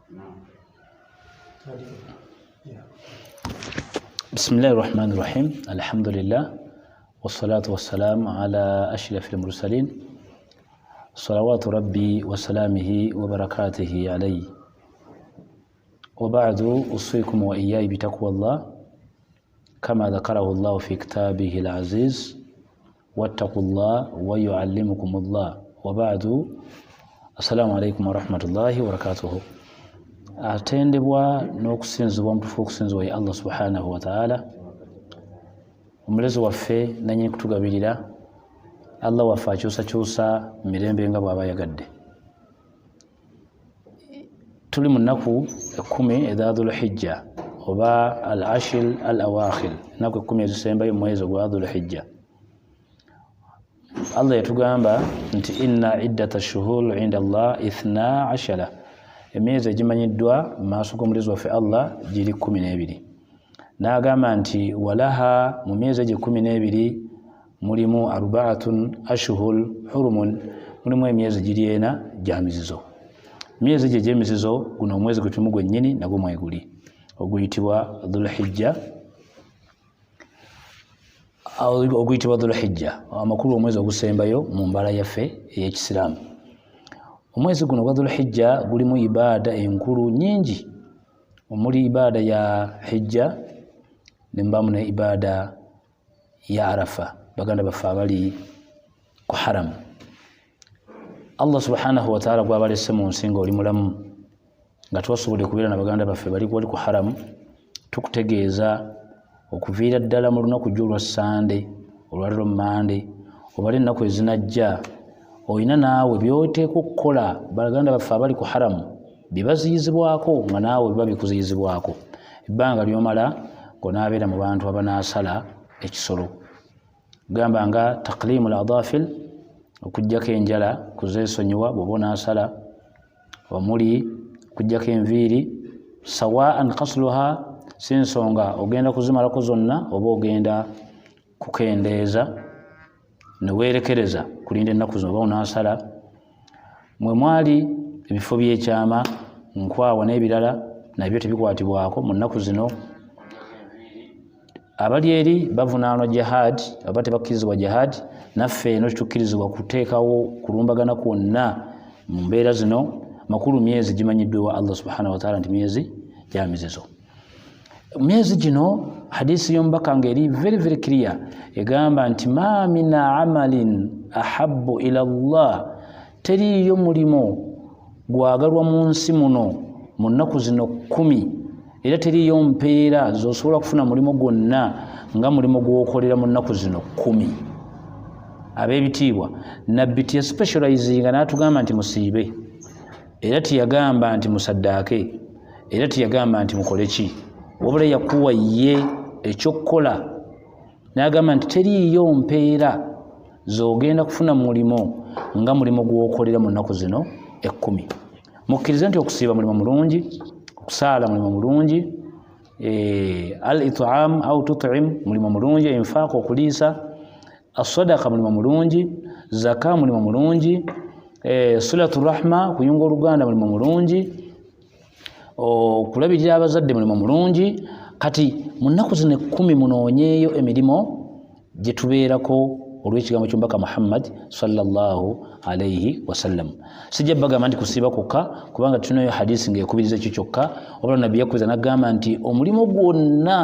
بسم الله الرحمن الرحيم الحمد لله والصلاة والسلام على أشرف المرسلين صلوات ربي وسلامه وبركاته عليه وبعد أوصيكم وإياي بتقوى الله كما ذكره الله في كتابه العزيز واتقوا الله ويعلمكم الله وبعد السلام عليكم ورحمة الله وبركاته atendebwa n'okusinzibwa omutuufu okusinzibwa ye Allah subhanahu wa ta'ala omulezi waffe nanyini kutugabirira Allah waffe akyusakyusa mirembe nga bw'aba yagadde tuli mu nnaku 10 eza Dhul Hijjah oba al-ashir al-awakhir nnaku 10 ezisembayo mu mwezi gwa Dhul Hijjah Allah yatugamba nti inna iddata shuhur inda Allah 12 emyezi egimanyiddwa mu maaso g'omulezi waffe Allah giri 12 n'agamba nti walaha mu myezi egyo 12 mulimu arbaatun ashhur hurumun mulimu emyezi giri ena gya mizizo emyezi egyo egy'emizizo guno omwezi gwe tulimu gwennyini nagwo mweguli oguyitibwa Dhul Hijjah oguyitibwa Dhul Hijjah amakulu omwezi ogusembayo mu mbala yaffe ey'ekisiraamu omwezi guno gwa Dhul Hijjah gulimu ibaada enkulu nyingi omuli ibaada ya hijja nembamu ne ibaada ya arafa baganda baffe abali ku haramu Allah subhanahu wa ta'ala gwabalese mu nsi nga oli mulamu nga twasobodde kubeera na baganda baffe bali ku haramu tukutegeeza okuviira ddala mu lunaku jjo Sande olwaliro Mande obale ennaku ezinajja oyina naawe byoteeka okukola baganda baffe abali ku haramu bibaziyizibwako nga naawe biba bikuziyizibwako ebbanga lyomala ng'onaabeera mu bantu abanaasala ekisolo gamba nga taqlimu al-adafil okujjako enjala kuzeesonyiwa bw'oba onaasala omuli okujjako enviiri sawaan qasluha si nsonga ogenda kuzimalako zonna oba ogenda kukendeeza neweerekereza kulinda ennaku zino oba onaasala mwe mwali ebifo by'ekyama nkwawa n'ebirala nabyo tebikwatibwako mu nnaku zino abali eri bavunaanwa jihad oba tebakkirizibwa jihad naffe eno tetukkirizibwa kuteekawo kulumbagana kwonna mu mbeera zino makulu myezi gimanyiddwa ewa Allah subhanahu wa ta'ala nti myezi gya mizizo myezi gino hadisi y'omubaka ng'eri very very clear egamba nti ma min amalin ahabbu ila Allah teriyo mulimo gwagalwa mu nsi muno mu nnaku zino 10 era teriyo mpeera z'osobola kufuna mulimo gwonna nga mulimo gw'okolera mu nnaku zino 10 ab'ebitiibwa nabbi tiyespecializinga n'atugamba nti musiibe era tiyagamba nti musaddaake era tiyagamba nti mukole ki wabula yakuwa ye ekyokukola n'agamba nti teriyo mpeera z'ogenda kufuna mulimo nga mulimo gw'okolera mu nnaku zino 10 mukkirize nti okusiiba mulimo mulungi okusaala mulimo mulungi al-it'am au tut'im mulimo mulungi infaq okuliisa as-sadaqa mulimo mulungi zaka mulimo mulungi silatu rahma kuyunga oluganda mulimo mulungi okulabirira abazadde mulimo mulungi kati mu nnaku zino 10 munoonyeeyo emirimu gye tubeerako olw'ekigambo ky'omubaka Muhammad sallallahu alayhi wasallam sijja bagamba nti kusiiba kwokka kubanga tunayo hadisi ng'ekubiriza ekyo kyokka wabula nabbi yakubiriza n'agamba nti omulimu gwonna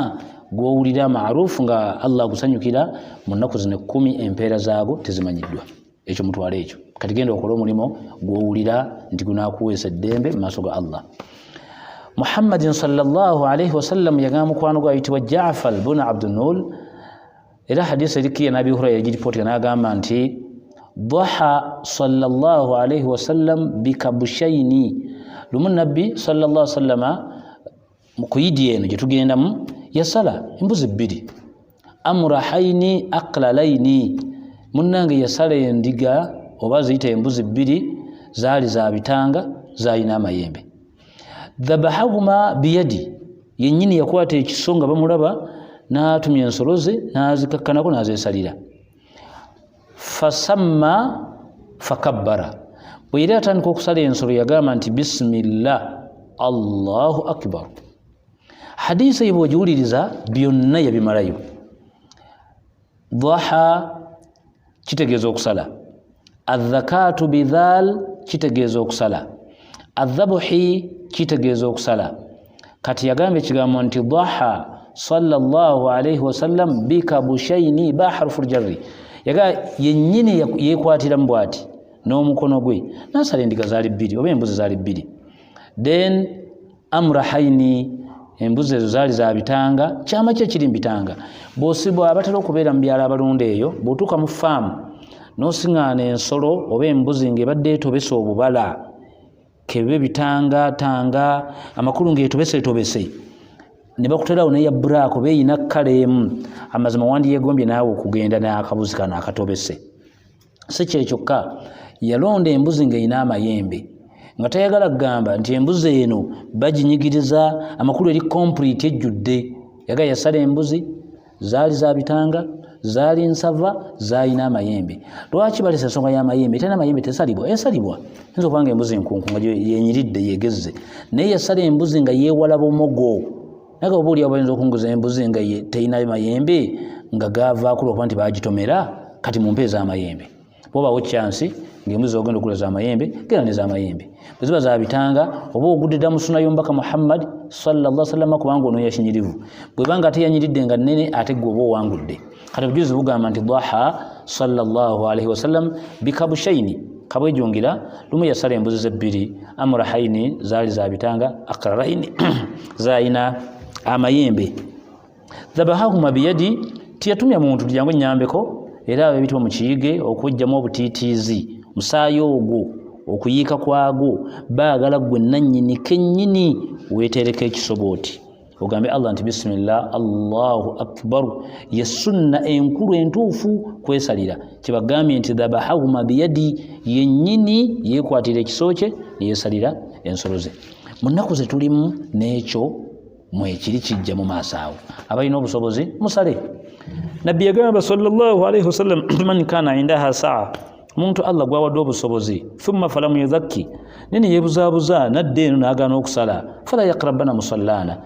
gw'owulira maarufu nga Allah agusanyukira mu nnaku zino 10 empeera zaago tezimanyiddwa ekyo mutwala ekyo kati genda okola omulimu gw'owulira nti gunaakuweesa eddembe mu maaso ga Allah Muhammadin sallallahu alayhi wasallam yagamba mukwano gwe ayitibwa Ja'far ibn Abdul era hadisi erikiya Nabi Hurayra yagiripoota n'agamba nti dhaha sallallahu alayhi wasallam bikabushaini lumu nabbi sallallahu alayhi wasallama mu kuyidi eno gye tugendamu yasala embuzi 2 amrahaini aqlalaini munnange yasala endiga oba ziyita embuzi 2 zaali za bitanga zaalina amayembe dhabahahuma biyadi yennyini yakwata ekisonga bamulaba n'atumya ensolo ze n'azikakkanako n'azeesalira fasamma fakabbara bwe yali atandika okusala ensolo yagamba nti bisimillah Allahu akbar. Hadisi yibo jiwuliriza byonna yabimalayo. Dhaha kitegeeza okusala, adh-dhakatu bidhal kitegeeza okusala, adh-dhabhi kitegeeza okusala. Kati yagambye ekigambo nti dhaha sallallahu alayhi wasallam bikabushaini ba harful jarri, yaga yennyini yekwatira mbwati n'omukono gwe nasala endiga zaali bbiri oba embuzi zaali bbiri. Then amrahaini, embuzi ezo zaali za bitanga. Kyama kye kiri mbitanga bw'osibwa abatera okubeera mu byalo abalunda eyo, bw'otuuka mu faamu n'osiŋŋaana ensolo oba embuzi ng'ebadde etobese obubala kebe bitanga tanga amakulu ng'etobese ne bakuterawo neya black oba eyina kkala emu, amazima wandiyegombye naawe okugenda n'akabuzi kano akatobese. Si kye kyokka, yalonda embuzi ng'eyina amayembe nga tayagala kugamba nti embuzi eno baginyigiriza, amakulu eri complete ejjudde. Yaga yasala embuzi zaali za bitanga, zaali nsava, zaalina amayembe. Lwaki balesa ensonga y'amayembe? Tena amayembe tesalibwa, esalibwa. Yinza okubanga embuzi nkunku nga yenyiridde yegezze, naye yasala embuzi nga yeewala bumogo. Naga oba oli abayinza okunguza embuzi nga teyina mayembe nga gaavaako lwokuba nti baagitomera, kati mumpeeza amayembe. Bw'obaawo chance ng'embuzi ogenda okugula z'amayembe, genda ne z'amayembe. Bwe ziba za bitanga oba ogudde dda mu sunna y'omubaka Muhammad sallallahu alaihi wasallam kubanga ono yakinyirivu. Bwe banga teyanyiridde nga nnene ate gwe oba owangudde. Kati obujulizi bugamba nti dhaha sallallahu alaihi wasallam bikabushaini, kabwejungira lumu yasala embuzi ze bbiri, amrahaini zaali za bitanga, akraraini zaalina amayembe. Dhabahahuma biyadi, tiyatumya muntu jangu nyambeko era abebitwa mu kiyige okujjamu obutiitiizi, musaayi ogwo okuyiika kwagwo baagala gwe nannyini kennyini weetereka ekisobooti ogambe Allah nti bismillah Allahu akbar, ye sunna enkulu entuufu kwesalira. Kibagambye nti dhabahahuma biyadi, yennyini yeekwatira ekisooke neyeesalira ensolo ze. Mu nnaku ze tulimu n'ekyo mwekiri kijja mu maaso awo. Abalina obusobozi musale. Nabbi yagamba sallallahu alayhi wasallam, man kana indaha saa, omuntu Allah gwawadde obusobozi, thumma falamu yuzakki, nene yebuzaabuza nadde eno n'agaana okusala, fala yaqrabana musallana,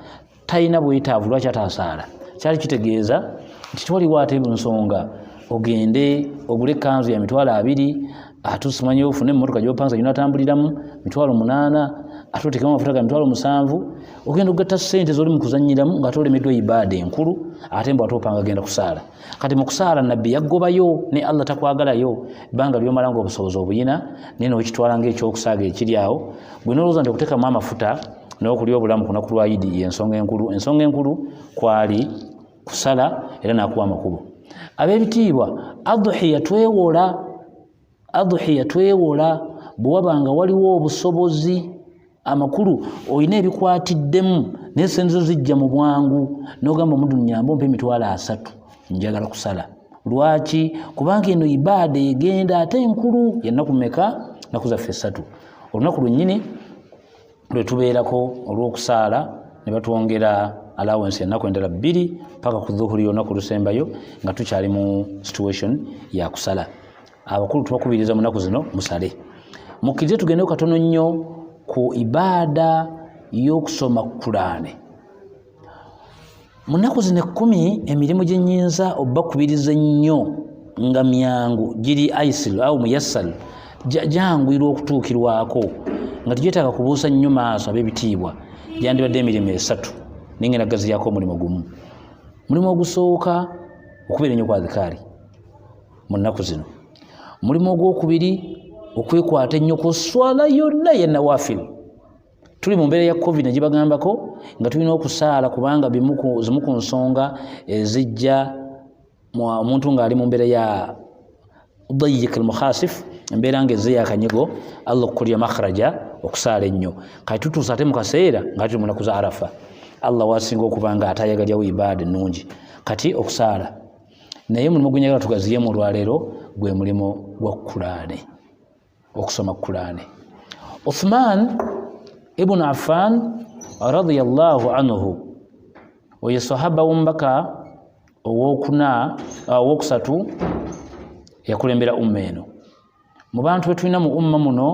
talina bwetaavu lwaki atasaala. Kyali kitegeeza nti tewaliwo ate nsonga ogende ogule kanzu ya mitwalo 2 ate osimanye ofune emmotoka gy'opanza gy'onaatambuliramu mitwalo 8 ate otekemu amafuta ga mitwalo 7 ogenda okugatta ssente z'oli mu kuzannyiramu ng'ate olemeddwa ibaada enkulu ate mbu ate opanga genda kusaala. Kati mu kusaala nabbi yaggobayo ne Allah takwagalayo ebbanga ly'omala ng'obusobozi obuyina naye n'okitwala ng'ekyokusaaga ekiri awo. Gwe n'olowooza nti okuteekamu amafuta n'okulya obulamu ku lunaku lwa Idi y'ensonga enkulu. Ensonga enkulu kwali kusala era n'akuwa amakubo. Ab'ebitiibwa, adhuhiya twewola bwe wabanga waliwo obusobozi amakulu olina ebikwatiddemu n'esente zijja mu bwangu n'ogamba omuntu nnyamba ompe emitwalo 3 njagala kusala. Lwaki? Kubanga eno ibaada egenda ate enkulu yennaku mmeka? Nnaku zaffe 3. Olunaku lwennyini lwe tubeerako olw'okusaala ne batwongera allowance ennaku endala 2 paka ku dhuhuri olunaku lusembayo nga tukyali mu situation ya kusala. Abakulu tubakubiriza mu nnaku zino musale. Mukkirize tugendeko katono nnyo ku ibaada y'okusoma Qur'ani. Mu nnaku zino 10 emirimu gye nnyinza obbakubiriza nnyo nga myangu giri aisil au muyassal, jangwira okutuukirwako nga tugyetaaga kubuusa nnyo maaso ab'ebitiibwa. Gyandibadde emirimu 3 nengenda gaziyako omulimu gumu. Mulimu ogusooka okubeera ennyo kwa dhikaari mu nnaku zino. Mulimu ogwokubiri okwekwata ennyo ku swala yonna ya nawafil. Tuli mu mbeera ya covid negibagambako nga tulina okusaala kubanga zimu ku nsonga ezijja omuntu ng'ali mu mbeera ya dayyik al-mukhasif, embeera ng'ezze yakanyigo, Allah okukolya makhraja okusaala ennyo. Kati tutuusa ate mu kaseera nga tuli mu nnaku za Arafa, Allah wasinga okuba nga atayagalyawo ibaada ennungi kati okusaala. Naye mulimu gwe njagala tugaziyemu olwaleero gwe mulimu gwa Qur'ani, okusoma Qur'ani. Uthman ibn Affan radiyallahu anhu oye sahaba w'omubaka owokusatu yakulembera umma eno. Mu bantu be tulina mu umma muno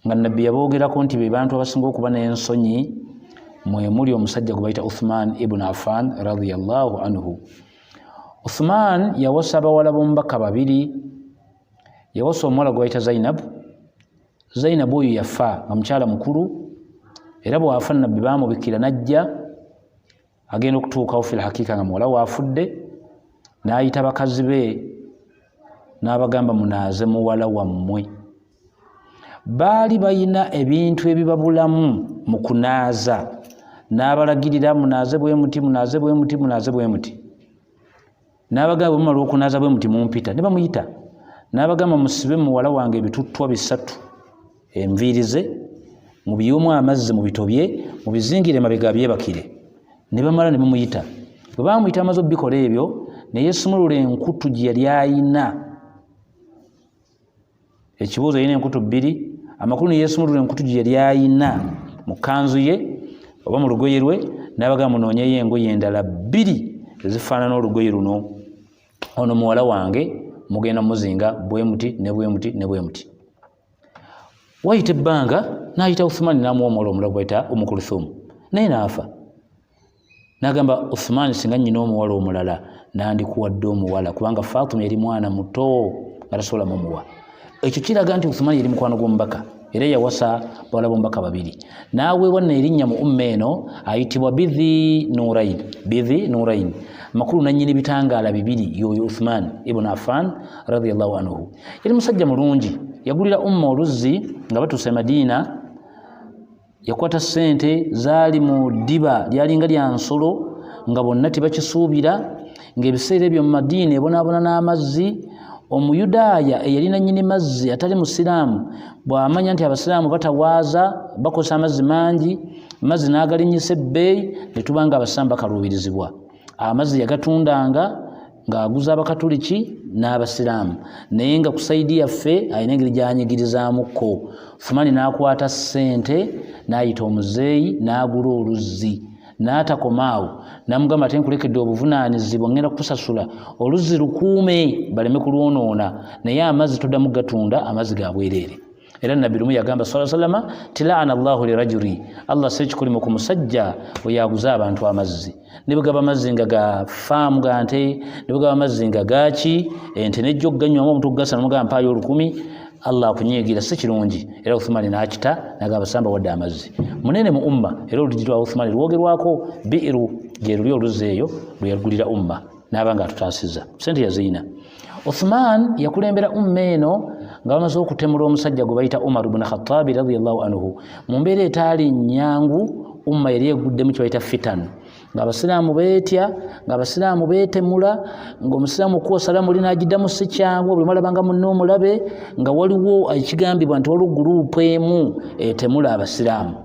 nga nabbi yaboogerako nti be bantu abasinga okuba n'ensonyi mwe muli omusajja gwe bayita Uthman ibn Affan radiyallahu anhu. Uthman yawasa abawala b'omubaka babiri. Yawasa omuwala gwe bayita Zainab oyo yafa nga mukyala mukulu, era bw'afa nabbi baamubikira najja agenda okutuukawo fil hakiika nga muwala waafudde, n'ayita bakazi be n'abagamba munaaze muwala wammwe. Baali bayina ebintu ebibabulamu mu kunaaza, n'abalagirira munaaze bwe muti, munaaze bwe muti, munaaze bwe muti. N'abagamba bwe mumala okunaaza bwe muti mumpita, ne bamuyita. N'abagamba musibe muwala wange ebituttwa bisatu, enviiri ze mubiyumu amazzi mubitobye, mubizingire mabega byebakire. Ne bamala ne bamuyita. Bwe baamuyita amaze obbikola ebyo, ne yeesumulula enkutu gye yali ayina. Ekibuuzo yalina enkutu bbiri, amakulu ne yeesumulula enkutu gye yali ayina mu kkanzu ye oba mu lugoye lwe, n'abagamba munoonyeyo engoye endala bbiri ezifaanana n'olugoye luno. Ono muwala wange mugenda muzinga bwe muti ne bwe muti ne bwe muti. Wayita ebbanga n'ayita Uthman n'amuwa omuwala omulala bayita Umukulthum, naye n'afa. N'agamba Uthman, singa nnyina omuwala omulala nandikuwadde omuwala, kubanga Fatima yali mwana muto nga tasobola mumuwa. Ekyo kiraga nti Uthman yali mukwano gw'omubaka, era yawasa bawala b'omubaka babiri. N'aweebwa n'erinnya mu umma eno ayitibwa Bidhi Nurain, makulu nannyini bitangaala bibiri, yoyo Uthman ibn Affan radiyallahu anhu. Yali musajja mulungi, yagulira umma oluzzi nga batuuse Madiina. Yakwata ssente zaali mu ddiba lyalinga lya nsolo nga bonna tebakisuubira, ng'ebiseera ebyo mu Madiina ebonaabona n'amazzi. Omuyudaaya eyalina nnyini mazzi atali musiraamu bw'amanya nti abasiraamu batawaaza bakozesa amazzi mangi, amazzi n'agalinyisa ebbeeyi, ne tuba nga abasiraamu bakaluubirizibwa. Amazzi yagatundanga ng'aguza abakatuliki n'abasiraamu, naye nga ku sayidi yaffe alina engeri gy'anyigirizaamuko. Uthmani n'akwata ssente n'ayita omuzeeyi n'agula oluzzi, n'atakomaawo, n'amugamba ate nkulekedde obuvunaanyizibwa, ngenda kukusasula oluzzi lukuume baleme kulwonoona, naye amazzi toddamu gatunda, amazzi ga bwereere. Era nabbi lumu yagamba sallallahu alayhi wa sallam ti laana Allahu li rajuli, Allah si ekikolimo ku musajja bwe yaguza abantu amazzi. Ne bwe gaba amazzi nga ga faamu ga nte, ne bwe gaba amazzi nga gaaki ente nejja okuganywamu omuntu okugasa n'amugamba mpaayo 1000, Allah akunyiigira si kirungi. Era Uthmani n'akita n'agamba samba wadde amazzi. Munene mu umma, era oluggi lwa Uthmani lwogerwako, biiru gye luli oluzzi eyo lwe yagulira umma n'abanga atutaasizza sente ya Zina. Uthman yakulembera umma eno nga bamaze okutemula omusajja gwe bayita Umar ibn Khattab radiyallahu anhu. Mu mbeera etaali nnyangu, umma yali eguddemu kye bayita fitan, ng'abasiraamu beetya, ng'abasiraamu beetemula, ng'omusiraamu okuwa salaamu oli n'agiddamu si kyangu, buli mulabanga munne omulabe, nga waliwo ekigambibwa nti waliwo guruupu emu etemula abasiraamu.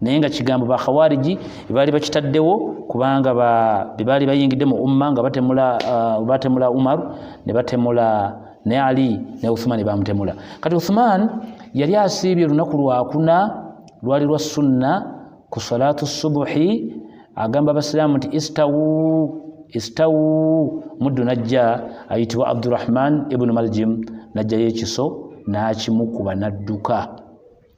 Naye nga kigambo ba Khawariji baali bakitaddewo kubanga bye baali bayingidde mu umma nga batemula Umar ne batemula ne Ali ne Uthman bamutemula. Kati Uthman yali asiibye olunaku lwakuna lwali lwa sunna ku salatu subuhi, agamba abasiraamu nti istawu. Muddu najja ayitibwa Abdurrahman ibn Maljim, najjayo ekiso n'akimukuba n'adduka.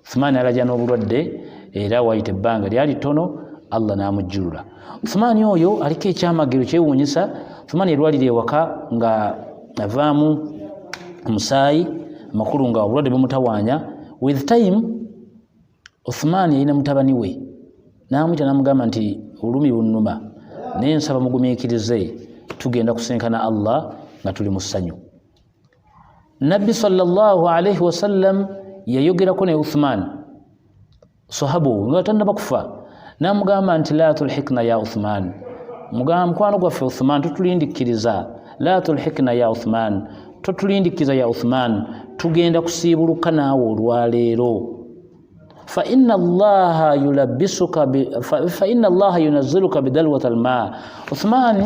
Uthman alaja n'obulwadde, era wayita ebbanga lyali ttono, Allah n'amujjulula. Uthman oyo aliko ekyamagero kyewuunyisa. Uthman yalwalira ewaka nga avaamu omusaayi, amakulu nga obulwadde bumutawaanya. With time Uthman yalina mutabani we, n'amuyita n'amugamba nti olumi bunnuma, naye nsaba mugumiikirize, tugenda kusenkana Allah nga tuli mu ssanyu. Nabbi sallallahu alayhi wasallam yayogerako ne Uthman, sahabu nga tannaba kufa, n'amugamba nti la tulhikna ya Uthman, mugamba mukwano gwaffe Uthman tutulindikiriza, la tulhikna ya Uthman, totulindikiza ya Uthman, tugenda kusiibuluka naawe olwaleero. fa inna Allaha yunazziluka bidalwati almaa. Uthman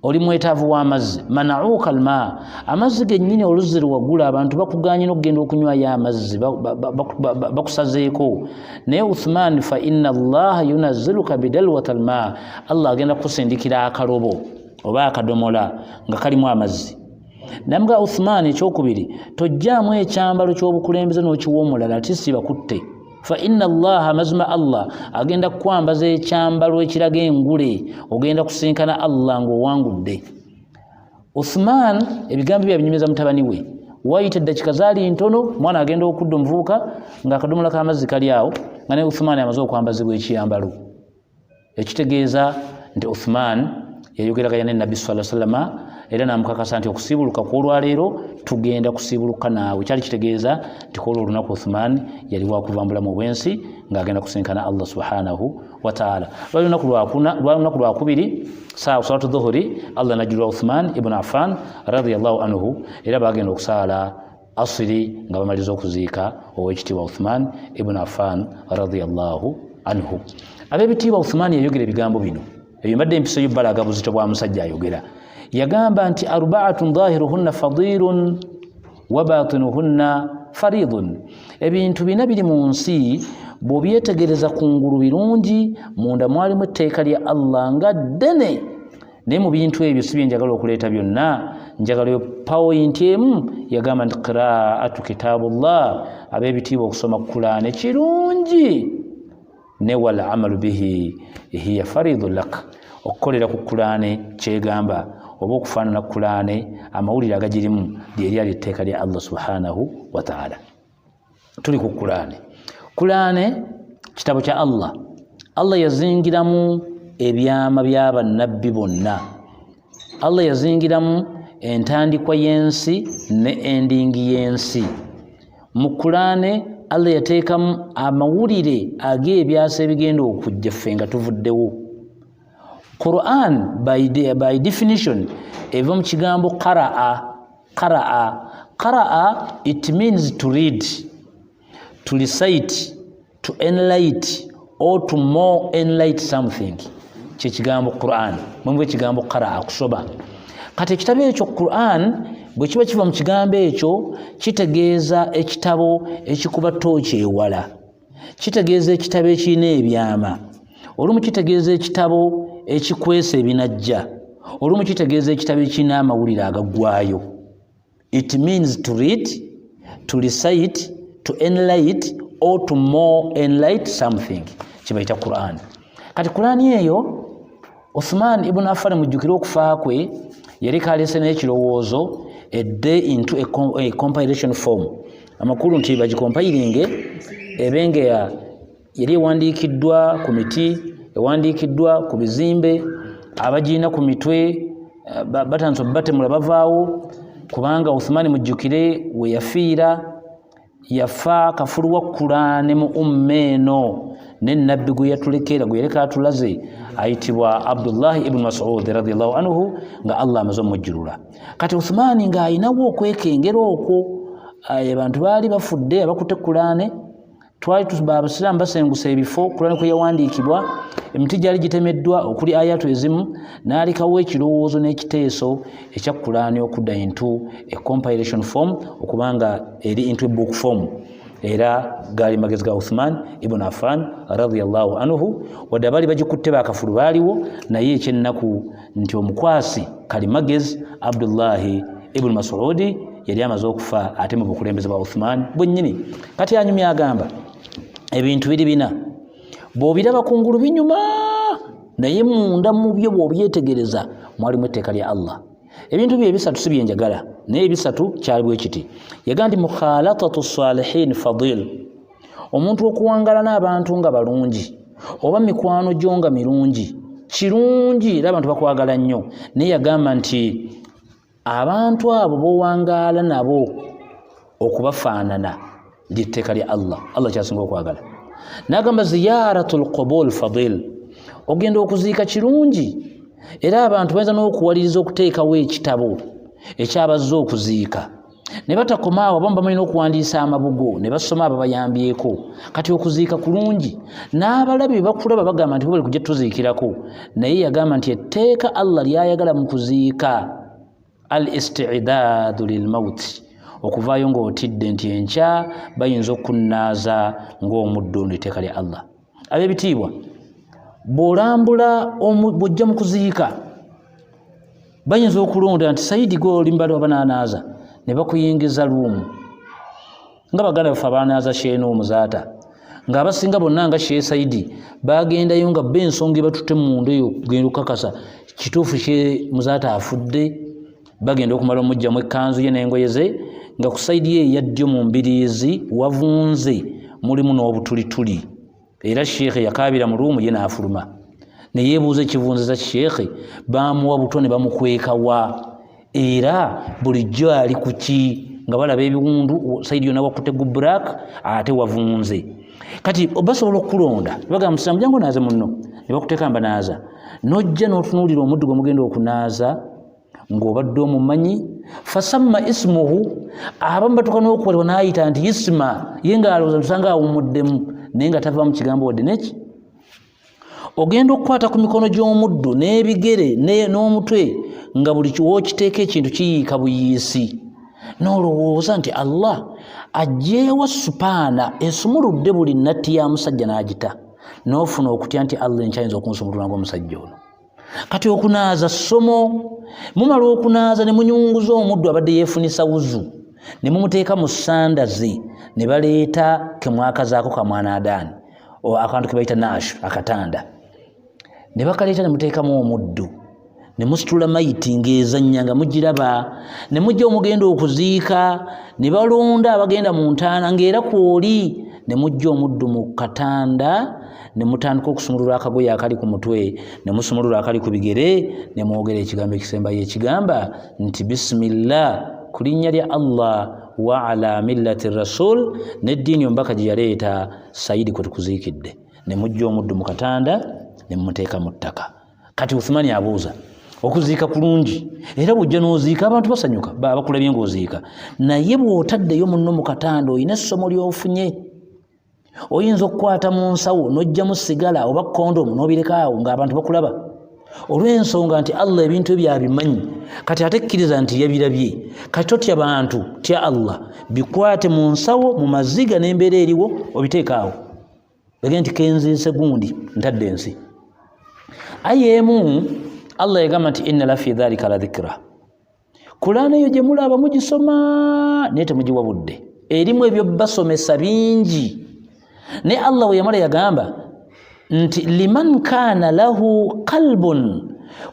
oli mwetaavu w'amazzi, manauka almaa, amazzi gennyini oluzzi lwagula abantu bakuganye n'okugenda okunywayo amazzi bakusazeeko. Naye Uthman fa inna Allaha yunazziluka bidalwati almaa, Allah agenda kusindikira akalobo oba akadomola nga kalimu amazzi. Namga Uthman ekyokubiri tojjaamu ekyambalo ky'obukulembeze n'okiwa omulala ati sibakutte. Fa inna Allah mazma Allah agenda kwambaza ekyambalo ekiraga engule ogenda kusinkana Allah ng'owangudde. Uthman ebigambo bye binyumiza mutabani we. Wayita eddakika zaali ntono mwana agenda okudda omuvubuka ng'akadomola k'amazzi kali awo nga ne Uthman amaze okwambazibwa ekiyambalo. Ekitegeeza nti Uthman yayogeraganya ne Nabbi sallallahu alaihi wasallam era namukakasa nti okusiibuluka kw'olwaleero tugenda kusiibuluka naawe. Kyali kitegeeza nti kwolwo olunaku Uthman yali wakuvambula mu bwensi ng'agenda kusinkana Allah subhanahu wa ta'ala. Lwali lunaku lwakubiri saa salatu dhuhuri Allah najjula Uthman ibn Affan radiyallahu anhu era bagenda okusaala asiri nga bamaliza okuziika ow'ekitiibwa Uthman ibn Affan radiyallahu anhu. Ab'ebitiibwa Uthman yayogera ebigambo bino ebyo mbadde empisa y'obbalaga buzito bwa musajja ayogera. Yagamba nti arba'atun dhahiruhunna fadilun wa batinuhunna faridun. Ebintu bina biri mu nsi bw'obyetegereza kungulu birungi munda mwalimu etteeka lya Allah nga ddene. Naye mu bintu ebyo si bye njagala okuleeta byonna, njagala yo point emu. Yagamba nti qiraatu kitabullah, ab'ebitiibwa okusoma Qur'an kirungi, ne wal amalu bihi hiya faridun lak, okukolera ku Qur'an kyegamba oba okufaanana Qur'an amawulire agagirimu lyeri etteeka lya Allah subhanahu wa ta'ala. Tuli ku Qur'an. Qur'an kitabo kya Allah. Allah yazingiramu ebyama by'abannabbi bonna. Allah yazingiramu entandikwa y'ensi ne endingi y'ensi. Mu Qur'an Allah yateekamu amawulire ag'ebyasa ebigenda okujja ffe nga tuvuddewo. Quran by definition eva mu kigambo qaraa. It means to read, to recite, to enlight or to more enlight something. Kye kigambo Quran mwemwe kigambo qaraa kusoba. Kati ekitabo ekyo Quran bwe kiba kiva mu kigambo ekyo kitegeeza ekitabo ekikuba tooki ewala, kitegeeza ekitabo ekirina ebyama, olumu kitegeeza ekitabo ekikwesa ebinajja, olumu kitegeeza ekitabo ekirina amawulire agaggwayo. It means to read, to recite, to enlight or to more enlight something. Kibayita Quran. Kati Quran eyo Uthman ibn Affan mujjukira okufa kwe yali kalese n'ekirowoozo a day into a compilation form. Amakulu nti bagicompilinge ebenge yali ewandiikiddwa ku miti, ewandiikiddwa ku bizimbe, abagirina ku mitwe batanso batemula bavaawo, kubanga Uthman mujjukire we yafiira yafa kafuluwa Qur'an mu ummeeno ne nabbi gwe yatulekera gwe yaleka atulaze ayitibwa Abdullah ibn Mas'ud radiyallahu anhu nga Allah amaze omujjulula. Kati Uthman nga ayinawo okwekengera okwo, abantu baali bafudde abakutte Qur'an, twali abasiraamu basengusa ebifo Qur'an kwe yawandiikibwa, emiti gyali gitemeddwa okuli ayatu ezimu, n'alekawo ekirowoozo n'ekiteeso ekya Qur'an okudda into a compilation form okubanga eri into a book form. Era gaali magezi ga Uthman ibn Affan radiyallahu anhu, wadde abaali bagikutte bakafulu baaliwo, naye ekyennaku nti omukwasi kali magezi Abdullahi ibn Mas'ud yali amaze okufa ate mu bukulembeze bwa Uthman bwennyini. Kati anyumya agamba ebintu biri bina bw'obiraba kungulu binyuma, naye munda mu byo bw'obyetegereza mwalimu etteeka lya Allah. Ebintu bye bisatu si byenjagala, naye ebisatu kyali bwe kiti. Yagamba nti mukhalatatu salihin fadil, omuntu okuwangala n'abantu nga balungi oba mikwano gyo nga mirungi kirungi era abantu bakwagala nnyo. Naye yagamba nti abantu abo b'owangaala nabo okubafaanana ly'etteeka lya Allah. Allah kyasinga okwagala. N'agamba ziyaratul qubul fadil, ogenda okuziika kirungi era abantu bayinza n'okuwaliriza okuteekawo ekitabo ekyabazze okuziika ne batakomaawo abamu bamalina okuwandiisa amabugo ne basoma ababayambyeko. Kati okuziika kulungi, n'abalabi bakulaba bagamba nti bali kujja tuziikirako, naye yagamba nti etteeka Allah lyayagala mu kuziika al isti'daadu lil mawti, okuvaayo ng'otidde nti enkya bayinza okunnaaza ng'omuddo n'etteeka lya Allah. Ab'ebitiibwa, bw'olambula bw'ojja mu kuziika, bayinza okulonda nti Saidi gwe oli mbali abananaaza ne bakuyingiza luumu nga baganda baffe abanaaza sheeno omuzaata ng'abasinga bonna nga Sheikh Saidi bagendayo nga bba ensonga batutte munda eyo kugenda okukakasa kituufu Sheikh muzaata afudde bagenda okumala omujjamu ekkanzu ye n'engoye ze nga ku Saidi ye yaddyo mu mbiriizi wavunze mulimu n'obutulituli era Sheikh yakaabira mu luumu ye n'afuluma ne yeebuuza ekivunziza Sheikh baamuwa buto ne bamukweka wa era bulijjo ali ku ki nga balaba ebiwundu Saidi yonna wakutte gu black ate wavunze kati basobola okukulonda bagamba Musiramu jangu naaze munno ne bakuteeka mbanaaza nojja n'otunuulira omuddu gwe mugenda okunaaza ng'obadde omumanyi fasamma ismuhu abamu batuuka n'okukolebwa n'ayita nti isma ye ng'alowooza tusanga awumuddemu naye nga tava mu kigambo wadde neki ogenda okukwata ku mikono gy'omuddu n'ebigere n'omutwe nga buli wookiteeka ekintu kiyiika buyiisi n'olowooza nti Allah ajjeewa supaana esumuludde buli nnatti ya musajja n'agita n'ofuna okutya nti Allah enkyayinza okunsumulula ng'omusajja ono kati okunaaza ssomo mumala okunaaza ne munyunguza omuddu abadde yeefunisa wuzu ne mumuteeka mu ssanda ze ne baleeta ke mwakazaako kamwana adaani akantu ke bayita nash akatanda ne bakaleeta ne muteekamu omuddu ne musitula mayiti ng'ezannya nga mugiraba ne mujja omugenda okuziika ne balonda abagenda mu ntaana ng'era kwoli ne mujja omuddu mu katanda ne mutandika okusumulula akagoye akali ku mutwe ne musumulula akali ku bigere ne mwogera ekigambo ekisembayo ekigamba nti bisimillah ku linnya lya Allah wa ala millati rasul n'eddiini ombaka gye yaleeta Saidi kwe tukuziikidde ne mujja omuddu mu katanda ne mumuteeka mu ttaka kati Uthmani abuuza okuziika kulungi era bw'ojja n'oziika abantu basanyuka bakulabye ng'oziika naye bw'otaddeyo munno mu katanda olina essomo ly'ofunye oyinza okukwata mu nsawo n'ojjamu sigala oba kondomu n'obireka awo ng'abantu bakulaba olw'ensonga nti Allah ebintu ebyo abimanyi kati ate kkiriza nti yabirabye kati totya bantu tya Allah bikwate mu nsawo mu maziga n'embeera eriwo obiteeka awo bagenda nti kenziise gundi ntadde ensi ayemu Allah yagamba nti inna lafi dhalika la dhikra Kulaana eyo gye mulaba mugisoma naye temugiwa budde erimu ebyo basomesa bingi ne Allah bwe yamala yagamba nti liman kana lahu qalbun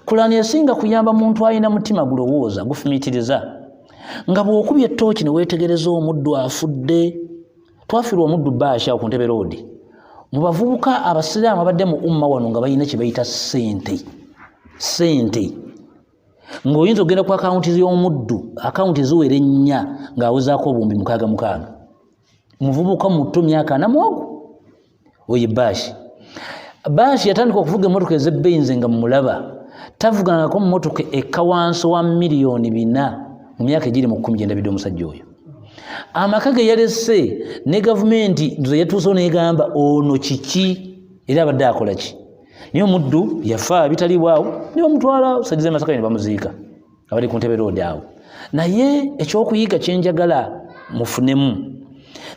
Kulaana yasinga kuyamba muntu alina mutima gulowooza gufumiitiriza nga bw'okubya ettooki ne weetegereza omuddu afudde twafirwa omuddu baasha ku Ntebe Road mu bavubuka abasiraamu abadde mu umma wano nga balina kye bayita ssente ng'oyinza okugenda ku akawunti y'omuddu akawunti ziwera 4 ng'awezaako obuwumbi 6 muvubuka muto myaka 4 oye Baashi yatandika okuvuga emmotoka ez'ebbeeyi nze nga mumulaba tavugangako mu mmotoka ekka wansi wa miliyoni 4 mu myaka egiri mu 10 gyendabidde omusajja oyo amaka ge yalese ne gavumenti nze yatuusewo negamba ono kiki era abadde akola ki naye omuddu yafa bitaliibwawo ne bamutwala osajja Masaka ne bamuziika abali ku Ntebe Road awo naye ekyokuyiga kyenjagala mufunemu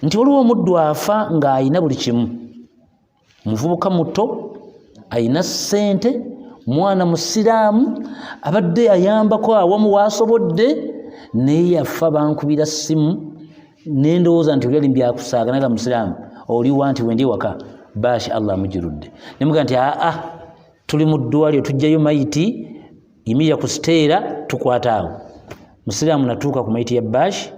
nti waliwo omuddu afa ng'ayina buli kimu muvubuka muto ayina ssente mwana musiraamu abadde ayambako awamu waasobodde naye yafa bankubira ssimu nendowooza nti oli ali mbyakusaaga naga musiraamu oliwa nti wendi waka Baashi Allah amujirudde nemuga nti tuli mu ddwaliro tujjayo mayiti imirya ku siteera tukwata awo musiraamu natuuka ku mayiti ya Baashi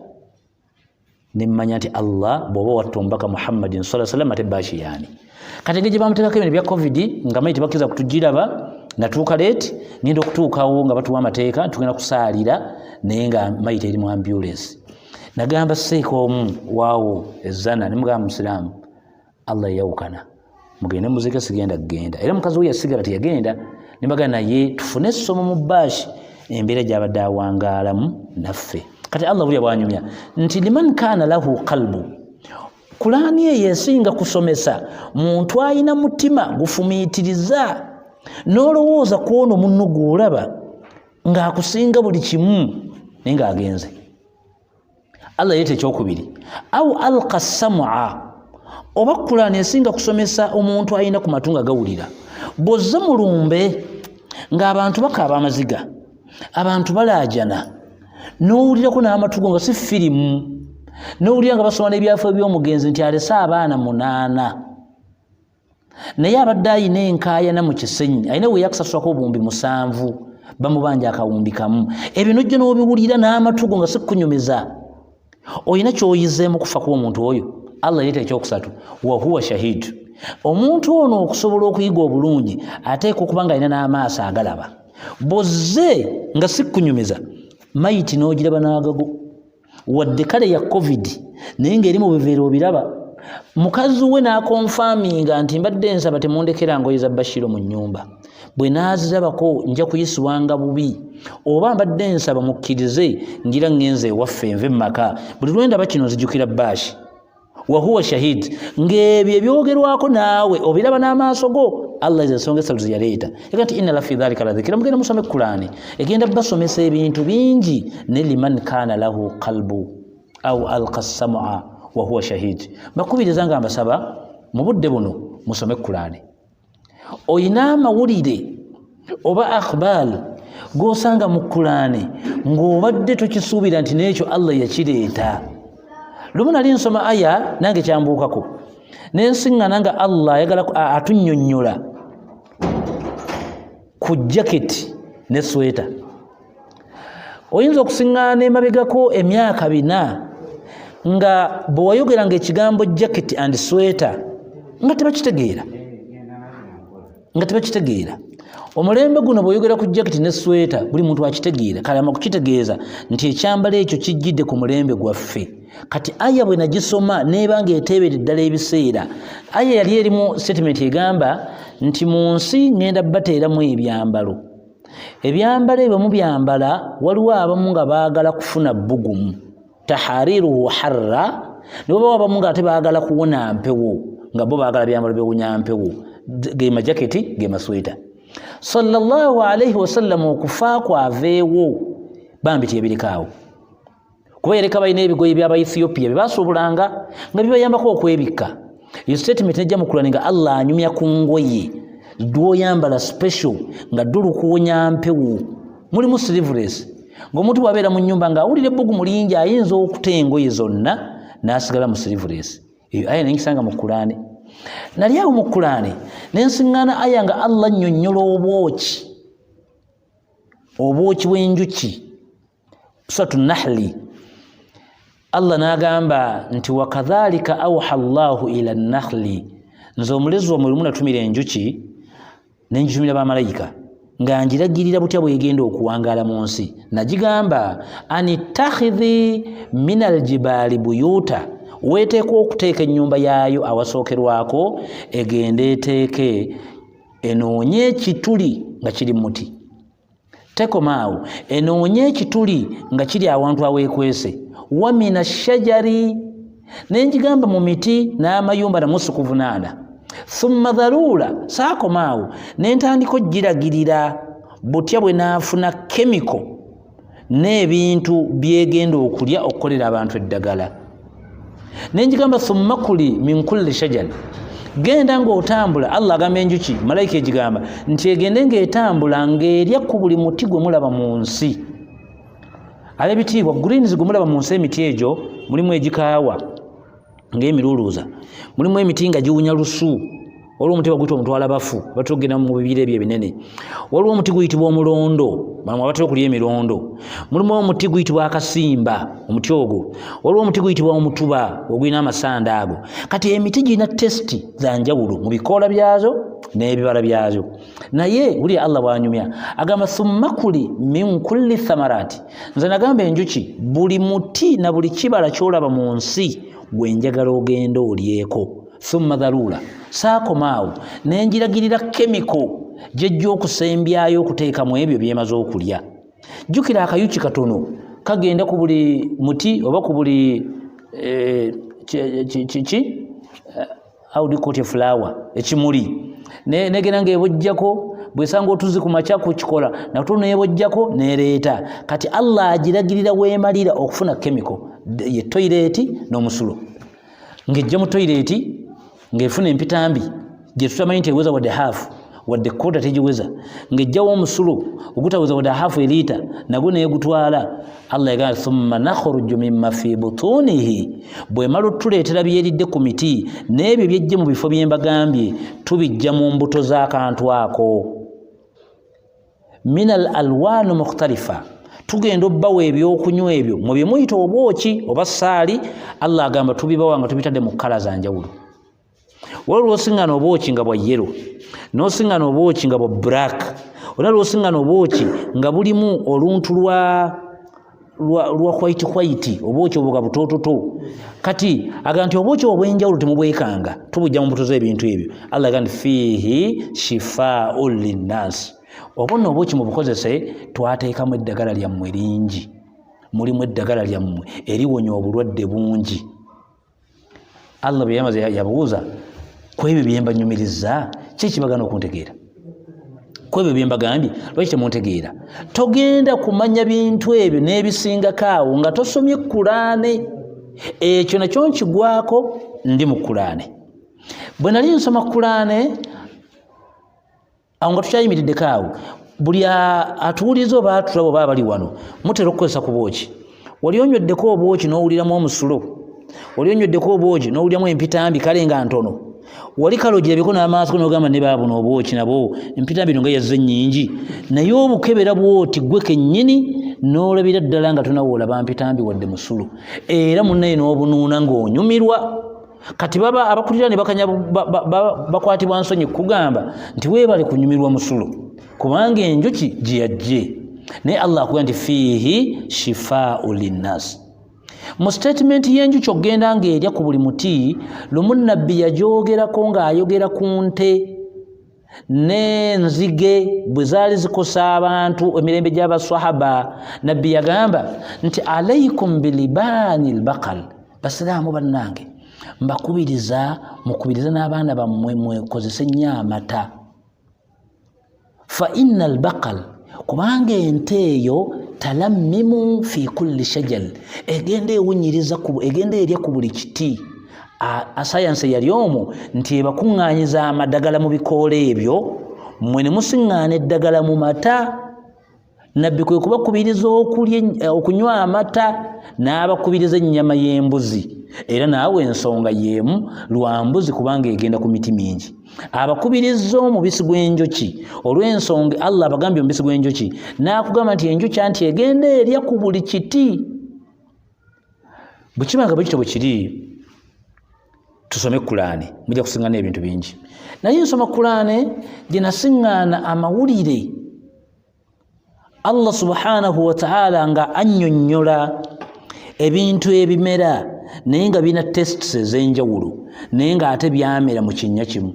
nemmanya nti Allah bw'oba watta omubaka Muhammadin sallallahu alaihi wasallam ate Baashi yaani kati ngeri gye bamuteekako ebintu bya covid nga mayiti bakkiriza kutugiraba natuuka leeti ngenda okutuukawo nga batuwa amateeka tugenda kusaalira naye nga mayiti eri mu ambulance nagamba seeko omu waawo ezzana nemugamba musiraamu Allah yawukana mugende muzike sigenda kugenda era mukazi we yasigala teyagenda nembaga naye tufune essomo mu Baashi embeera gy'abadde awangaalamu naffe kati Allah buli bwanyumya nti liman kana lahu qalbu Kulaani eyo esinga kusomesa muntu alina mutima gufumiitiriza n'olowooza ku ono munno gw'olaba ng'akusinga buli kimu naye ng'agenze Allah yeeta ekyokubiri au alqa sam'a oba Kulaani esinga kusomesa omuntu alina ku matu nga gawulira bw'ozza mu lumbe ng'abantu bakaaba amaziga abantu balaajana n'owulirako n'amatugo nga si firimu n'owulira nga basoma n'ebyafo by'omugenzi nti alese abaana 8 naye abadde ayina enkaayana mu kisenyi ayina we yakusasulako obuwumbi 7 bamubanja akawumbi kamu ebyo nojja n'obiwulira n'amatugo nga si kunyumiza oyina ky'oyizeemu kufa kw'omuntu oyo Allah yeeta ekyokusatu wa huwa shahidu omuntu ono okusobola okuyiga obulungi ateeka okuba nga alina n'amaaso agalaba bozze nga si kunyumiza mayiti n'ogiraba n'agago wadde kale ya covid naye ng'eri mu biveera obiraba mukazi we n'akonfaminga nti mbadde nsaba temundekera ngoye za Bashiro mu nnyumba bwe naazirabako nja kuyisibwanga bubi oba mbadde nsaba mukkirize ngira ngenze ewaffe enve mumaka buli lwendaba kino nzijukira Bashi wa huwa shahid ng'ebyo ebyogerwako naawe obiraba n'amaaso go Allah ensonga esatu zeyaleeta ekati inna la fi dhalika la dhikra mugenda musome Qur'ani egenda basomesa ebintu bingi ne liman kana lahu qalbu au alqa sam'a wa huwa shahid bakubiriza nga mbasaba mu budde buno musome Qur'ani oyina amawulire oba akhbar g'osanga mu Qur'ani ng'obadde tokisuubira nti n'ekyo Allah yakireeta lumu nali nsoma aya nange kyambuukako nensiŋŋana nga Allah ayagala atunnyonnyola ku jaketi ne sweta oyinza okusiŋŋaana emabegako emyaka 4 nga bwe wayogeranga ekigambo jacket and sweta nga tebakitegeera omulembe guno bw'oyogera ku jacket ne sweta buli muntu akitegeera kale ama kukitegeeza nti ekyambalo ekyo kijjidde ku mulembe gwaffe kati aya bwe nagisoma neebanga eteebera eddala ebiseera aya yali erimu statement egamba nti mu nsi ngenda bateeramu ebyambalo ebyo mubyambala waliwo abamu nga baagala kufuna bbugumu tahariruhu harra ne baba abamu nga ate baagala kuwona mpewo nga bo baagala byambalo byewunya mpewo ge majaketi ge masweta sallallahu alaihi wasallam okufa kwaveewo bambi tiyebirikaawo kuba yereka balina ebigoye by'aba Ethiopia bye baasobolanga nga bibayambako okwebikka iyo statement nejja mu Qur'ani nga Allah anyumya ku ngoye dwoyambala special nga dulukuwonya mpewo mulimu sleeveless ng'omuntu bw'abeera mu nnyumba ng'awulira ebbugumu lingi ayinza okuta engoye zonna n'asigala mu sleeveless eyo aya nengisanga mu Qur'ani nali awo mu Qur'ani nensiŋŋaana aya nga Allah nnyonnyola obwoki bw'enjuki suratu Nahli Allah n'agamba nti wakadhalika awha Allahu ila Nahli nze omulezi omwe lumu natumira enjuki nenjitumira bamalayika nga njiragirira butya bwegenda okuwangaala mu nsi nagigamba anittakhidhi min aljibaali buyuta weeteeka okuteeka ennyumba yaayo awasookerwako egende eteeke enoonye ekituli nga kiri muti tekomaawo enoonye ekituli nga kiri awantu aweekwese wa mina shajari nenjigamba mu miti n'amayumba namusukuvunaana thumma dharura saakomaawo nentandika ogiragirira butya bwe naafuna kemiko n'ebintu byegenda okulya okukolera abantu eddagala nenjigamba thumma kuli min kulli shajar genda ng'otambula Allah agamba enjuki malayika egigamba nti egende ng'etambula ng'erya ku buli muti gwe mulaba mu nsi ab'ebitiibwa greens gwe mulaba mu nsi emiti egyo mulimu egikaawa ng'emiruluuza mulimu emiti nga giwunya lusu waliwo omuti baguyita omutwala bafu batugenda mu bibira ebyo ebinene waliwo omuti guyitibwa omulondo batera okulya emirondo mulimu omuti guyitibwa akasimba omuti ogwo waliwo omuti guyitibwa omutuba ogulina amasanda ago kati emiti girina testi za njawulo mu bikoola byazo n'ebibala byazo naye wuli Allah bw'anyumya agamba thumma kuli min kulli thamarati nze nagamba enjuki buli muti na buli kibala kyolaba mu nsi gwenjagala ogenda olyeko thumma dharura saakomaawo nenjiragirira kemiko gyejja okusembyayo okuteekamu ebyo byemaze okulya jjukira akayuki katono kagenda ku buli muti oba ku buli flower ekimuli negenda ng'ebojjako bwesanga otuzi ku makya ku kikola natono neebojjako nereeta kati Allah agiragirira weemalira okufuna kemiko ye toileeti n'omusulo ng'ejja mu toileeti ng'efuna empitambi gye tutamanyi nti eweza wadde haafu wadde kota tegiweza ngejjawo omusulu ogutaweza wadde hafu elita nagwo naye gutwala Allah yagamba thumma nakhruju mimma fi butunihi bwe malo tuleetera byeridde ku miti n'ebyo byejje mu bifo byembagambye tubijja mu mbuto z'akantu ako minal alwanu mukhtalifa tugenda obbawa ebyokunywa ebyo mu bye muyita obwoki oba ssaali Allah agamba tubibawa nga tubitadde mu kkala za njawulo waliwo osiŋŋana obwoki nga bwa yero n'osiŋŋana obwoki nga bwa black olaliwo osiŋŋana obwoki nga bulimu oluntu lwa white obwoki obwo nga butoototo kati aga nti obwoki obw'enjawulo temubwekanga tubujja mu mbuto z'ebintu ebyo Allah agamba fiihi shifaa'un linnaasi obonna obwoki mubukozese twateekamu eddagala lyammwe lingi mulimu eddagala lyammwe eriwonya obulwadde bungi Allah bwe yamaze yabuuza ku ebyo bye mbanyumiriza ki ekibagana okuntegeera ku ebyo bye mbagambye lwaki temuntegeera togenda kumanya bintu ebyo n'ebisingako awo nga tosomye Kulaane ekyo nakyo nkigwako ndi mu Kulaane bwe nali nsoma Kulaane awo nga tukyayimiriddeko awo buli atuwuliriza oba atulaba oba abali wano mutera okukozesa ku bwoki wali onyweddeko obwoki n'owuliramu omusulo wali onyweddeko obwoki n'owuliramu empitambi kale nga ntono wali kale ogirabeko n'amaaso n'ogamba ne baabuno obwoki nabo empitambi no nga yazze nnyingi naye obukebera bwoti gwe kennyini n'olabira ddala nga tonawoolaba mpitambi wadde musulu era munnaye n'obunuuna ng'onyumirwa kati baba abakulira ne bakanya bakwatibwa nsonyi kugamba nti weebale kunyumirwa musulu kubanga enjuki gye yajje naye Allah akugamba nti fiihi shifaa'u linnaasi mu statement y'enjuki okugenda ng'erya ku buli muti lumu nabbi yagyogerako ng'ayogera ku nte n'enzige bwe zaali zikosa abantu emirembe gy'abaswahaba nabbi yagamba nti alaikum bilibaani lbaqal basiraamu bannange mbakubiriza mukubiriza n'abaana bammwe mwekozese nnyo amata fa inna albaqal kubanga ente eyo talammimu fi kulli shajal egenda ewunyiriza egenda erya ku buli kiti asayansi yali omwo nti ebakuŋŋaanyiza amadagala mu bikoola ebyo mmwe ne musiŋŋaana eddagala mu mata nabbi kwe kubakubiriza okunywa amata n'abakubiriza ennyama y'embuzi era naawe ensonga y'emu lwa mbuzi kubanga egenda ku miti mingi abakubiriza omubisi gw'enjuki olw'ensonga Allah abagambye omubisi gw'enjuki n'akugamba nti enjuki anti egenda erya ku buli kiti bwe kibanga bwe kityo bwe kiri tusome Kulaane mujja kusiŋŋaana ebintu bingi naye nsoma Kulaane gye nasiŋŋaana amawulire Allah subhanahu wa ta'ala nga annyonnyola ebintu ebimera naye nga bina tests ez'enjawulo naye ng'ate byamera mu kinnya kimu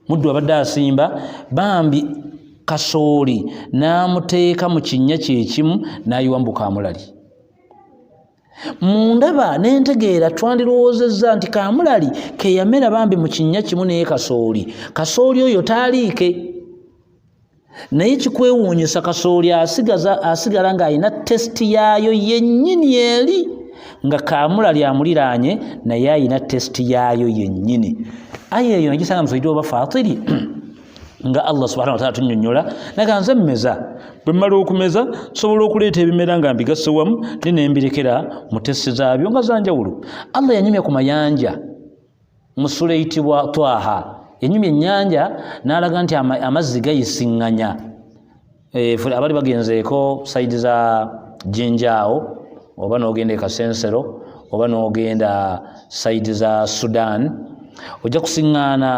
muddu abadde asimba bambi kasooli n'amuteeka mu kinnya kyekimu n'ayiwambuka amulali mundaba n'entegeera twandirowoozezza nti kaamulali ke yamera bambi mu kinnya kimu naye kasooli oyo taaliike naye kikwewuunyisa kasooli asigala ng'alina tesiti yaayo yennyini eri nga kaamulali amuliraanye naye alina tesiti yaayo yennyini aya eyo nagisanga musoidi oba faatiri nga Allah subhanahu wa ta'ala tunnyonnyola naga nze mmeza bwe mmala okumeza nsobola okuleeta ebimera nga mbigasse wamu ne mbirekera mu tesiti zaabyo nga zanjawulo Allah yanyumya ku mayanja mu sura eyitibwa Twaha yanyumya ennyanja n'alaga nti amazzi gayisiŋŋanya abali bagenzeeko sayidi za Jinjaawo oba n'ogenda e Kasensero oba n'ogenda sayidi za Sudan ojja kusiŋŋaana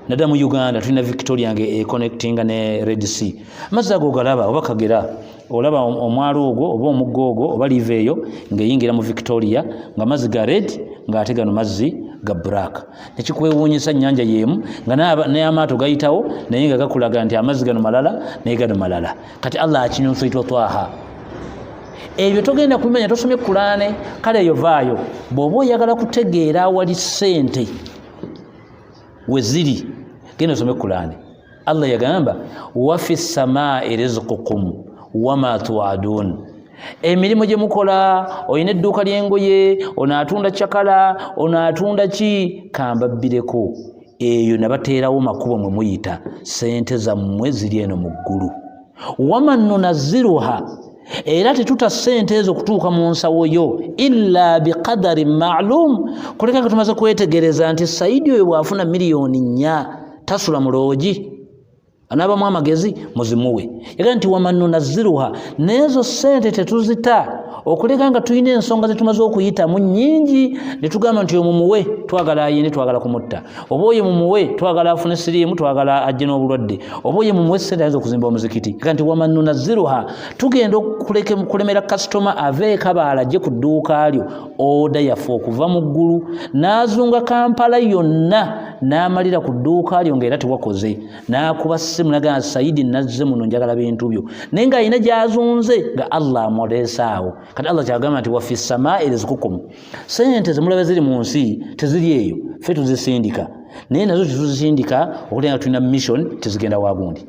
naddala mu Uganda tulina Victoria nga econnectinga ne Red Sea amazzi ago galaba oba Kagera olaba omwalo ogwo oba omuggo ogwo oba liva eyo ng'eyingira mu Victoria nga mazzi ga red ng'ate gano mazzi ga black nekikwewuunyisa nnyanja y'emu nga n'amaato gayitawo naye nga gakulaga nti amazzi gano malala naye gano malala kati Allah akinyonsoitwa Twaha ebyo togenda kumenya tosomye Kulaane kale eyo vaayo bw'oba oyagala kutegeera awali ssente we ziri genda osome Kulaane Allah yagamba wa fi ssamaa'i rizqukum wama tu'adun emirimu gye mukola olina edduuka ly'engoye onaatunda cakala onaatunda ki kambabbireko eyo nabateerawo makubo mwe muyita sente zammwe ziri eno mu ggulu. waman nunazziruha era tetuta sente ezo kutuuka mu nsawo yo illa biqadarin ma'lum kuleka nga tumaze kwetegereza nti Saidi oyo bw'afuna miliyoni 4 tasula mu loogi anaabamu amagezi muzimuwe. Yagamba nti waman nunazziruha n'ezo sente tetuzita okuleka nga tulina ensonga zetumaze okuyitamu nnyingi ne tugamba nti omumuwe twagala ayine twagala kumutta oba oyo mumuwe twagala afune siriimu twagala ajje n'obulwadde oba oyo mumuwe sente ayinza okuzimba omuzikiti. Yagamba nti waman nunazziruha tugenda kulemera kasitoma aveeko abaala ajje ku dduuka lyo oda yaffe okuva mu ggulu n'azunga Kampala yonna n'amalira ku dduuka lyo ng'era tewakoze n'akuba ssimu n'agamba Saidi nazze muno njagala bintu byo naye ng'alina gy'azunze nga Allah amuleesaawo. Kati Allah kyagamba nti wafi samaa'i rizqukum sente zemulaba ziri mu nsi teziri eyo ffe tuzisindika naye nazo tetuzisindika okutenga tulina mission tezigenda wagundi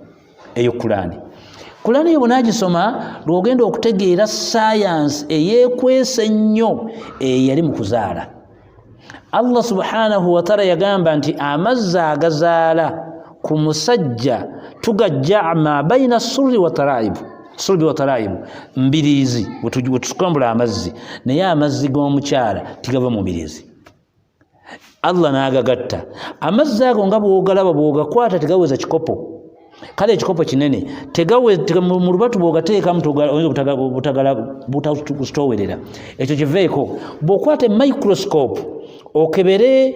eyo Kurani yo bw'onagisoma lw'ogenda okutegeera science eyeekwese ennyo eyali mu kuzaala. Allah subhanahu wa ta'ala yagamba nti amazzi agazaala ku musajja tugajja ma baina surri wa taraibu mbirizi wetusikambula amazzi naye amazzi g'omukyala tigava mu mbirizi. Allah n'agagatta amazzi ago nga bw'ogalaba bw'ogakwata tegaweza kikopo kale ekikopo kinene mu lubatu bw'ogateekamu butasitowerera ekyo kiveeko. Bw'okwata microscope okebere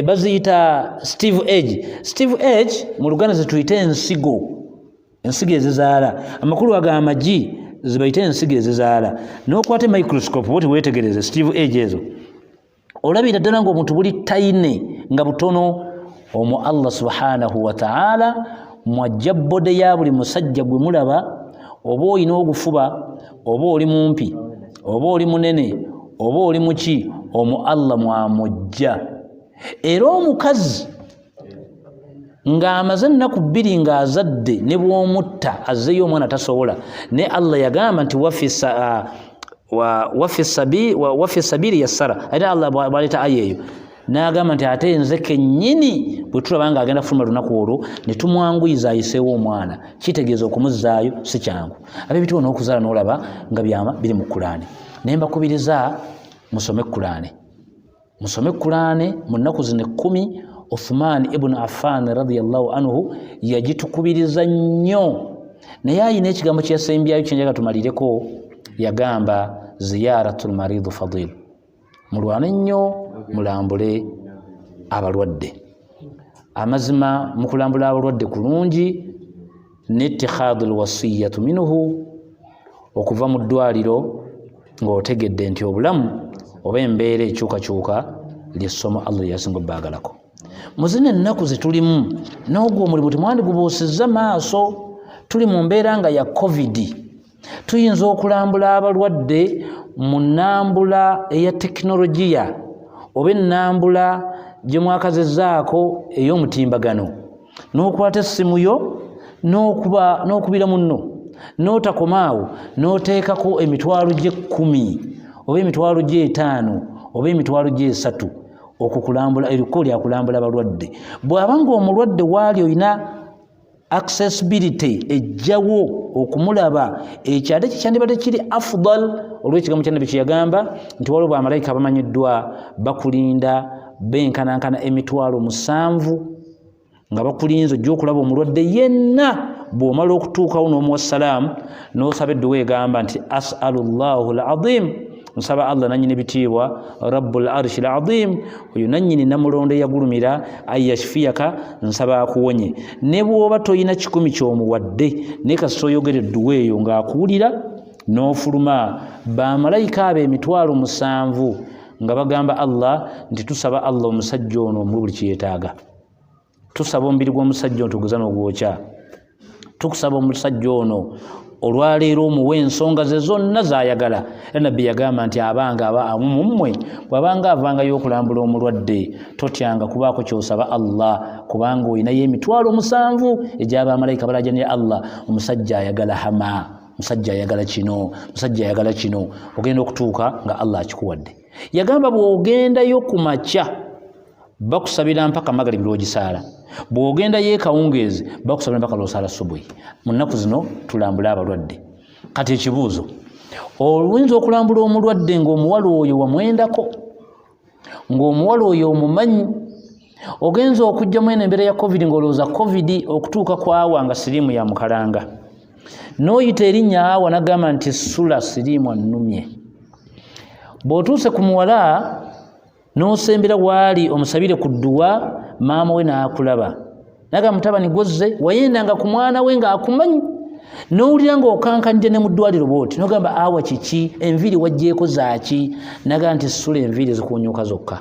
baziyita Steve Edge mu Luganda zituyite ensigo ezizaala amakulu aga amagi zibayite ensigo ezizaala n'okwata microscope bwoti weetegereze Steve Edge ezo olabira ddala ng'omuntu buli tayine nga butono omwo. Allah subhanahu wa ta'ala mwajja bode ya buli musajja gwe mulaba oba olina ogufuba oba oli mumpi oba oli munene oba oli muki omwo Allah mwamujja. Era omukazi ng'amaze ennaku 2 ng'azadde ne bw'omutta azzeeyo omwana tasobola ne Allah yagamba nti wafi sabiri yassara ate Allah bw'aleeta aya eyo n'agamba nti ate nze kennyini bwe tulaba ng'agenda kufuluma lunaku olwo ne tumwanguyiza ayiseewo omwana kitegeeza okumuzzaayo si kyangu. Ab'ebitiibwa n'okuzaala n'olaba nga byama biri mu Kurani. Naye mbakubiriza musome Kurani mu nnaku zino 10 Uthman ibn Affan radiyallahu anhu yagitukubiriza nnyo naye ayina ekigambo kye yasembyayo kyenjaga tumalireko yagamba ziyaratul maridu fadil mulwane nnyo mulambule abalwadde. Amazima mu kulambula abalwadde kulungi n'ittikhadul wasiyatu minhu okuva mu ddwaliro ng'otegedde nti obulamu oba embeera ekyukakyuka lyessomo Allah yasinga obbaagalako. Mu zino ennaku zetulimu n'ogwo omulimu temwandigubuusizza maaso tuli mu mbeera nga ya covid tuyinza okulambula abalwadde mu nnambula eya tekinologiya oba ennambula gye mwakazezzaako ey'omutimbagano n'okwata essimu yo n'okubira munno n'otakomaawo n'oteekako emitwalo gye 10 oba emitwalo gye 5 oba emitwalo gye 3 okukulambula eriko lyakulambula abalwadde. Bw'aba ng'omulwadde waali olina accessibility ejjawo okumulaba ekyade kikyandibadde kiri afdal olw'ekigambo kya Nabbi kye yagamba nti waliwo bamalayika bamanyiddwa bakulinda benkanankana emitwalo 7 nga bakulinze ojja okulaba omulwadde yenna bw'omala okutuukawo n'omuwa salaamu n'osaba edduwa egamba nti as'alullahu al-azim nsaba Allah nannyini bitiibwa rabbul arshi al-azim oyo nannyini namulondo eyagulumira ayashfiyaka nsaba akuwonye. Ne bw'oba toyina 10 ky'omuwadde ne kasita oyogera edduwa eyo ng'akuwulira n'ofuluma bamalayika abo emitwalo 7 nga bagamba Allah nti tusaba Allah omusajja ono mu buli kyetaaga. Tusaba omubiri gw'omusajja ono tuguza n'ogwokya. Tukusaba omusajja ono olwaleero omuwe ensonga ze zonna z'ayagala. Nabbi yagamba nti abanga mumwe bw'abanga avangayo okulambula omulwadde totyanga kubaako ky'osaba Allah kubanga olinayo emitwalo 7 egy'abamalayika balajanira Allah. Omusajja ayagala hama, musajja ayagala kino, musajja ayagala kino, ogenda okutuuka nga Allah akikuwadde. Yagamba bw'ogendayo ku makya bakusabira mpaka magaribi lwogisaala. Bw'ogenda yeekawungeezi bakusabira mpaka lwosaala subuhi. Mu nnaku zino tulambula abalwadde. Kati ekibuuzo, oyinza okulambula omulwadde ng'omuwala oyo wamwendako, ng'omuwala oyo omumanyi, ogenza okujjamu eno embeera ya covid ng'olowooza covid okutuuka ku awa nga siriimu ya mukalanga, n'oyita erinnya awa n'agamba nti sula siriimu annumye. Bw'otuuse ku muwala n'osembera waali omusabire ku dduwa, maama we n'akulaba naga mutabani gwozze wayendanga ku mwana we ng'akumanyi, n'owulira ng'okankanidde ne mu ddwaliro bw'oti n'ogamba awa kiki, enviiri wajjeeko zaaki, naga nti sula enviiri zikunyuka zokka,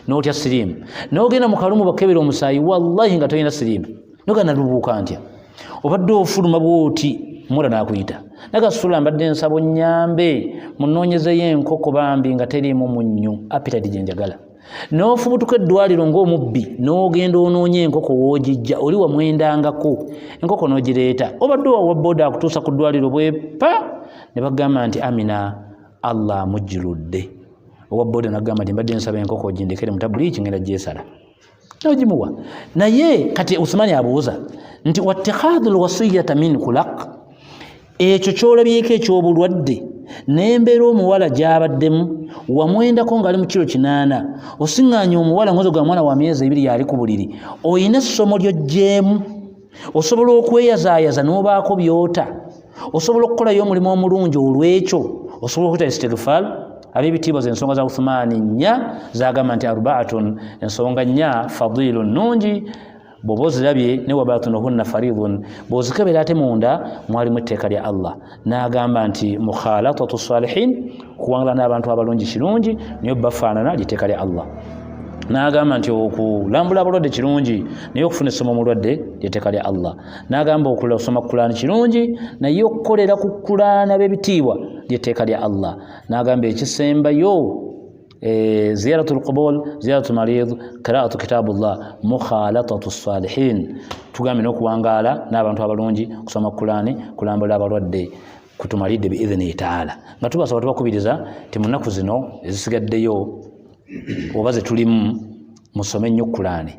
n'otya siriimu. N'ogenda mu kalumu bakebera omusaayi wallahi nga tolina siriimu, noga nalubuuka ntya, obadde ofuluma bw'oti mula n'akuyita naga sula mbadde nsaba nnyambe munoonyezeyo enkoko bambi nga teriimu munnyu, appetite gye njagala. N'ofubutuka eddwaliro ng'omubbi n'ogenda onoonye enkoko w'ogijja, oli wamwendangako enkoko n'ogireeta, obadde owa booda akutuusa ku ddwaliro bwepa ne bagamba nti Amina Allah amujjuludde. Owa booda n'agamba nti mbadde nsaba enkoko ogindekere mutabuliiki ngenda gyesala, n'ogimuwa. Naye kati Usmani abuuza nti wattikhadhul wasiyata min kulaq, ekyo ky'olabyeko eky'obulwadde n'embeera omuwala gy'abaddemu wamwendako ng'ali mu kiro 8, osiŋŋaanya omuwala ngozo gwa mwana wa myezi 2 yali ku buliri, oyina essomo ly'oggyeemu, osobola okweyazaayaza n'obaako by'ota, osobola okukolayo omulimu omulungi olw'ekyo, osobola okuyita istighfar. Ab'ebitiibwa z'ensonga za Uthmani 4 zagamba nti arbaatun, ensonga 4 fadilun nnungi, bw'oba ozirabye ne wabaatunuhunna faridun, bw'ozikebera ate munda mwalimu etteeka lya Allah. N'agamba nti mukhalatatu salihin, kuwangala n'abantu abalungi kirungi, naye bafaanana ly'etteeka lya Allah. N'agamba nti okulambula abalwadde kirungi, naye okufuna essomo omulwadde ly'etteeka lya Allah. N'agamba okusoma Kulaani kirungi, naye okukolera ku Kulaani ab'ebitiibwa ly'etteeka lya Allah. N'agamba ekisembayo ziyaratul qubul, ziyaratul marid, qiraatu kitabullah, mukhalatatu salihin. Tugambe n'okuwangaala n'abantu abalungi, kusoma Kulaani, kulambula abalwadde kutumalidde biidhini taala. Nga tubasaba tubakubiriza ti mu nnaku zino ezisigaddeyo oba ze tulimu musome nnyo Kulaani,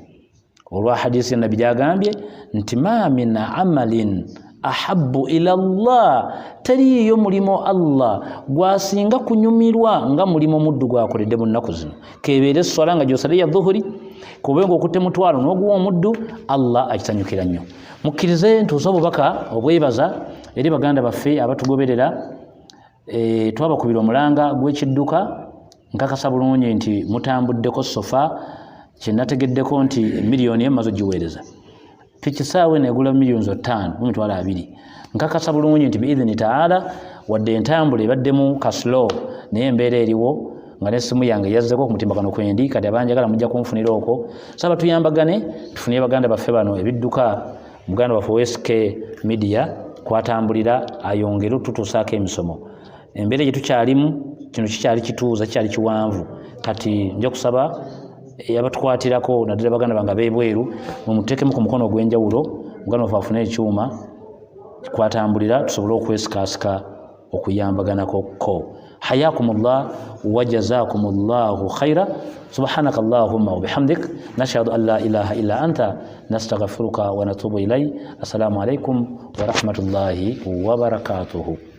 olwa hadisi ya Nabbi gy'agambye nti ma min amalin ahabbu ila Allah, teriyo mulimo Allah gwasinga kunyumirwa nga mulimo muddu gwakoledde mu nnaku zino. Kebeere swala nga gyosale ya dhuhuri, kubenga okutte mutwalo n'oguwa omuddu, Allah akitanyukira nnyo. Mukkirize ntuusa obubaka obwebaza eri baganda baffe abatugoberera, twabakubira omulanga gw'ekidduka. Nkakasa bulungi nti mutambuddeko sofa, kyenategeddeko nti miliyoni emaze giweereza. Pikisaawe negula miliyoni 5 mu mitwalo 2. Nkakasa bulungi nti biidhini taala wadde entambula ebaddemu kaslo, naye embeera eriwo nga n'essimu yange yazzeko ku mutimbagano kwendi, kati abanjagala mujja kunfunira okwo. Saba tuyambagane tufunire baganda baffe bano ebidduka, muganda waffe SK Media kwatambulira ayongere tutuusaako emisomo. Embeera gye tukyalimu kino kikyali kituuza, kikyali kiwanvu. Kati nja kusaba abatukwatirako naddala baganda bange ab'ebweru mumuteekemu ku mukono ogw'enjawulo, muganda waffe afune ekyuma kwatambulira tusobole okwesikaasika okuyambaganako ko. Hayakumullah wa jazakumullahu khaira. Subhanaka Allahumma wa bihamdik, nashhadu an la ilaha illa anta, nastaghfiruka wa natubu ilay. Assalamu alaikum wa rahmatullahi wa barakatuhu.